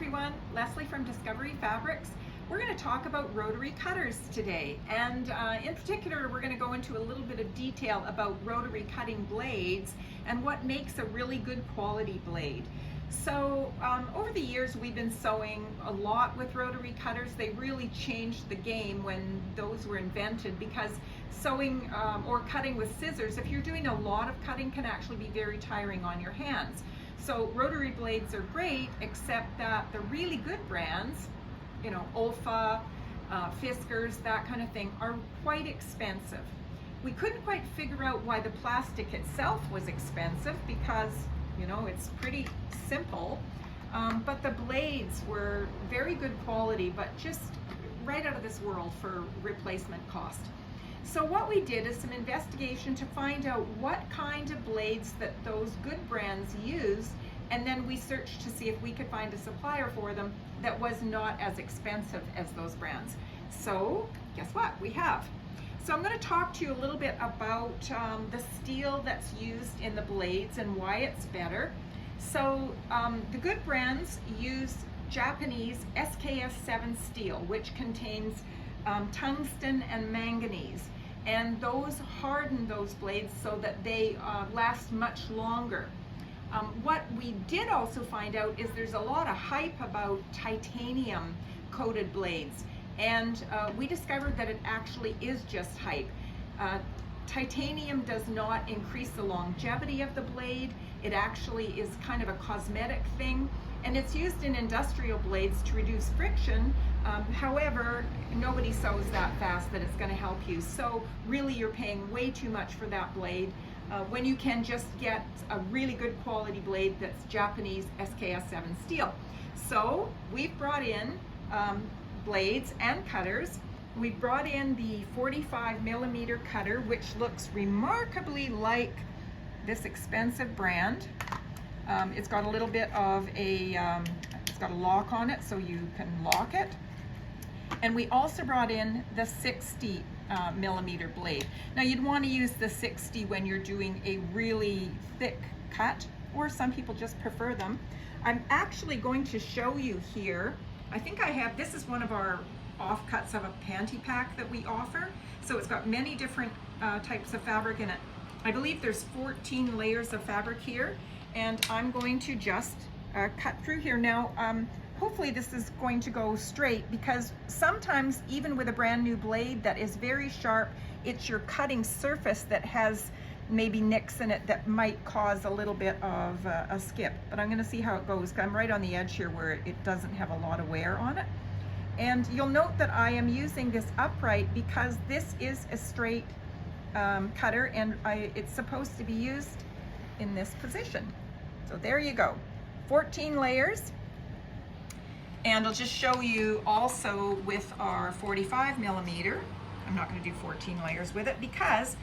everyone, Leslie from Discovery Fabrics. We're going to talk about rotary cutters today, and in particular we're going to go into a little bit of detail about rotary cutting blades and what makes a really good quality blade. So over the years we've been sewing a lot with rotary cutters. They really changed the game when those were invented, because sewing or cutting with scissors, if you're doing a lot of cutting, can actually be very tiring on your hands. So rotary blades are great, except that the really good brands, you know, Olfa, Fiskars, that kind of thing, are quite expensive. We couldn't quite figure out why the plastic itself was expensive, because, you know, it's pretty simple, but the blades were very good quality, but just right out of this world for replacement cost. So what we did is some investigation to find out what kind of blades that those good brands use, and then we searched to see if we could find a supplier for them that was not as expensive as those brands. So guess what? We have. So I'm going to talk to you a little bit about the steel that's used in the blades and why it's better. So the good brands use Japanese SKS7 steel, which contains tungsten and manganese, and those harden those blades so that they last much longer. What we did also find out is there's a lot of hype about titanium coated blades, and we discovered that it actually is just hype. Titanium does not increase the longevity of the blade. It actually is kind of a cosmetic thing, and it's used in industrial blades to reduce friction. However, nobody sews that fast that it's going to help you. So really you're paying way too much for that blade when you can just get a really good quality blade that's Japanese SKS7 steel. So we've brought in blades and cutters. We've brought in the 45mm cutter, which looks remarkably like this expensive brand. It's got a little bit of a, it's got a lock on it so you can lock it. And we also brought in the 60mm blade. Now you'd want to use the 60 when you're doing a really thick cut, or some people just prefer them. I'm actually going to show you here. I think I have, this is one of our offcuts of a panty pack that we offer. So it's got many different types of fabric in it. I believe there's 14 layers of fabric here, and I'm going to just cut through here. Now, hopefully this is going to go straight, because sometimes even with a brand new blade that is very sharp, it's your cutting surface that has maybe nicks in it that might cause a little bit of a skip. But I'm going to see how it goes. I'm right on the edge here where it doesn't have a lot of wear on it. And you'll note that I am using this upright because this is a straight cutter, and it's supposed to be used in this position. So there you go, 14 layers. And I'll just show you also with our 45mm. I'm not going to do 14 layers with it because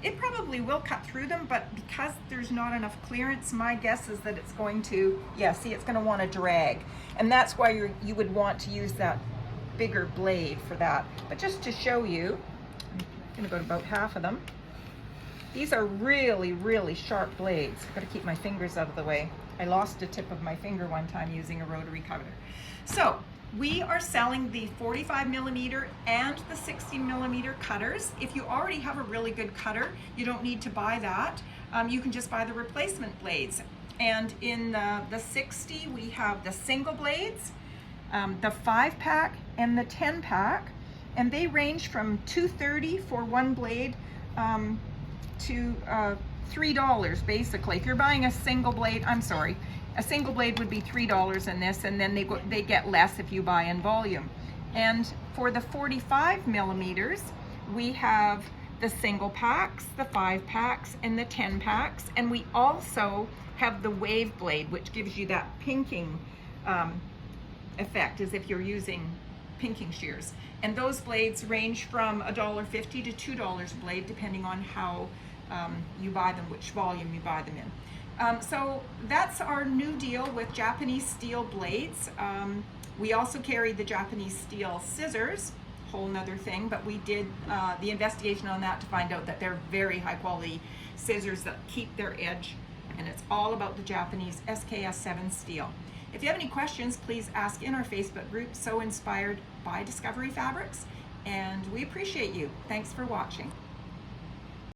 it probably will cut through them, but because there's not enough clearance, my guess is that it's going to, yeah, see, it's going to want to drag. And that's why you would want to use that bigger blade for that. But just to show you, I'm going to go to about half of them. These are really, really sharp blades. I've got to keep my fingers out of the way. I lost a tip of my finger one time using a rotary cutter. So we are selling the 45mm and the 60mm cutters. If you already have a really good cutter, you don't need to buy that. You can just buy the replacement blades. And in the 60, we have the single blades, the 5-pack and the 10-pack, and they range from $2.30 for one blade to $3 basically. If you're buying a single blade, I'm sorry, a single blade would be $3 in this, and then they get less if you buy in volume. And for the 45mm, we have the single packs, the 5-packs, and the 10-packs, and we also have the wave blade, which gives you that pinking effect as if you're using pinking shears. And those blades range from $1.50 to $2 a blade, depending on how you buy them, which volume you buy them in. So that's our new deal with Japanese steel blades. We also carry the Japanese steel scissors, whole nother thing, but we did the investigation on that to find out that they're very high quality scissors that keep their edge, and it's all about the Japanese SKS7 steel. If you have any questions, please ask in our Facebook group, So Inspired by Discovery Fabrics, and we appreciate you. Thanks for watching.